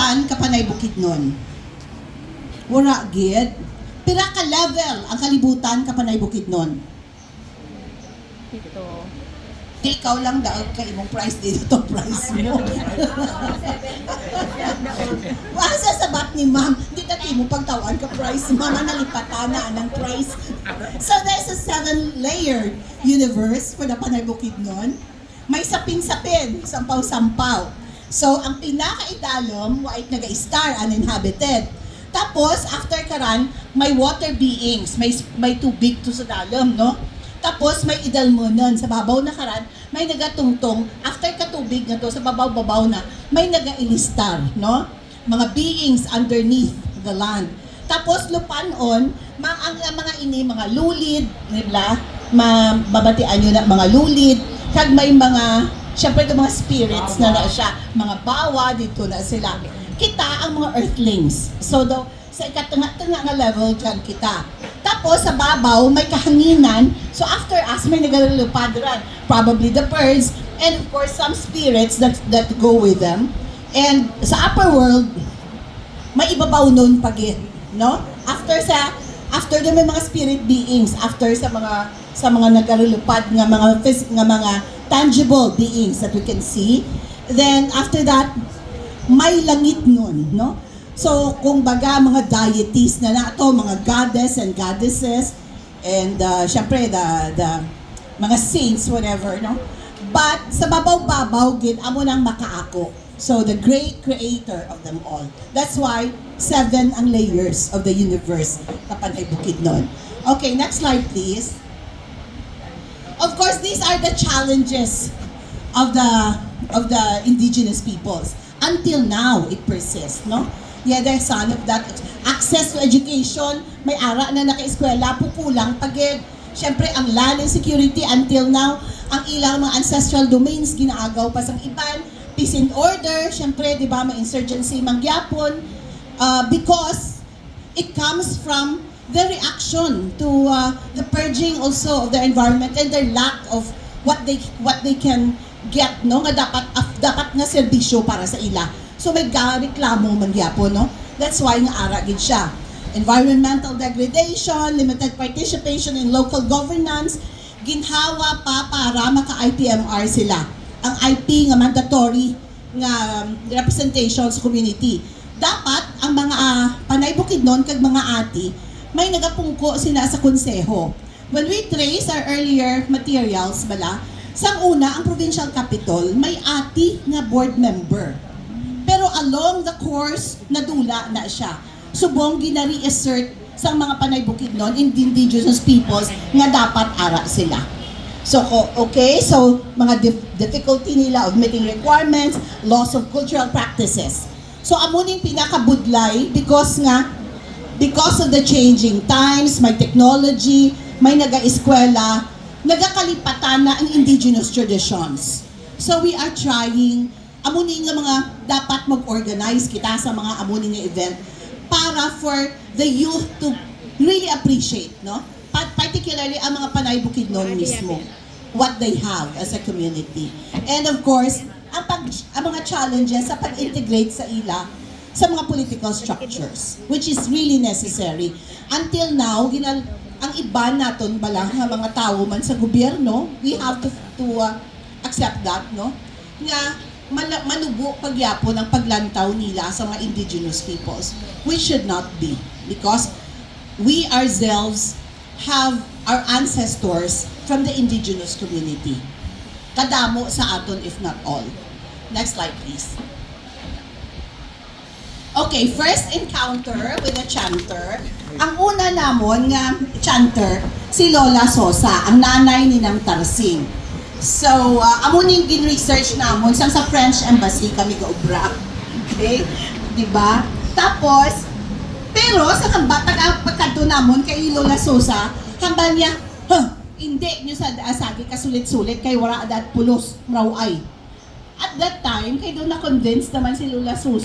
kalibutan kapanay Bukidnon. Wala gid. Pira ka level ang kalibutan kapanay Bukidnon. Dito. Di ikaw lang daog ka imong price dito to price mo. Wasa sa bat ni ma'am, di tati mo pagtawan ka price, mama nalipatan na anang price. So there's a 7-layered universe for the Panay Bukidnon. May sapin-sapin, sampaw-sampaw. So ang pinaka-idalom, white naga-star, uninhabited. Tapos after karan, may water beings, may tubig to sa dalom, no? Tapos may idalmonon sa babaw na karan, may nagatungtong after katubig na to sa babaw-babaw na may nagailistar, no? Mga beings underneath the land. Tapos lupanon, ang mga ini mga lulid, nila, mababatian nyo na mga lulid, kag may mga syempre yung mga spirits na siya, mga bawa dito na sila. Kita ang mga earthlings. So sa ikatanga-tanga nga level dyan kita. Tapos sa babaw, may kahanginan. So after us, may nagalulupad rin. Probably the birds, and of course some spirits that go with them. And sa upper world, may ibabaw nun pagit, no? After may mga spirit beings, after sa mga nagalulupad nga mga tangible beings that we can see. Then after that, may langit nun, no? So, kung baga, mga deities na nato, mga goddess and goddesses, and syempre, the mga saints, whatever, no? But, sa babaw-babaw, amo nang makaako. So, the great creator of them all. That's why, 7 ang layers of the universe kapag ay Bukidnon. Okay, next slide, please. Of course, these are the challenges of the indigenous peoples. Until now, it persists, no? Yeah, they're son of that. Access to education, may ara na naka-eskwela, pupulang pagid. Siyempre, ang land and security until now, ang ilang mga ancestral domains, ginaagaw pa sang iban, peace and order, siyempre, di ba, may insurgency mangyapon, because it comes from the reaction to the purging also of their environment and their lack of what they can get, no, nga dapat nga serbisyo para sa ila. So may reklamo man gyapon, no? That's why nga ara gid siya. Environmental degradation, limited participation in local governance, ginhawa pa para maka-IPMR sila. Ang IP nga mandatory nga representation sa community. Dapat ang mga Panay Bukidnon kag mga ati may nagapungko sila sa konseho. When we trace our earlier materials bala, sang una ang provincial capital may ati nga board member. Pero along the course, nadula na siya. Subong ginari-assert sa mga Panay Bukidnon, indigenous peoples, nga dapat ara sila. So, okay, so mga difficulty nila of meeting requirements, loss of cultural practices. So, amuning pinakabudlay because of the changing times, may technology, may naga-eskwela, nagakalipatan na ang indigenous traditions. So, we are trying amunin nga mga dapat mag-organize kita sa mga amunin nga event para for the youth to really appreciate, no? Particularly ang mga Panay Bukidnon mismo, what they have as a community. And of course, ang mga challenges sa pag-integrate sa ila sa mga political structures, which is really necessary. Until now, ang iba naton balang nga mga tao man sa gobyerno, we have to accept that, no? Nga manubo pagyapon ang paglantaw nila sa mga indigenous peoples. We should not be, because we ourselves have our ancestors from the indigenous community. Kadamo sa aton if not all. Next slide, please. Okay, first encounter with a chanter. Ang una namon nga chanter, si Lola Sosa, ang nanay ni Nang Tarsing. So, amuning gin-research namon sa French Embassy kami gaubra. Okay? Diba? Tapos, pero sa pagkanto namon kay Lola Sosa, hambal niya, hindi nyo sa asagi kasulit-sulit kay wala adat pulos, raw ay. At that time, kay doon na-convince naman si Lola Sosa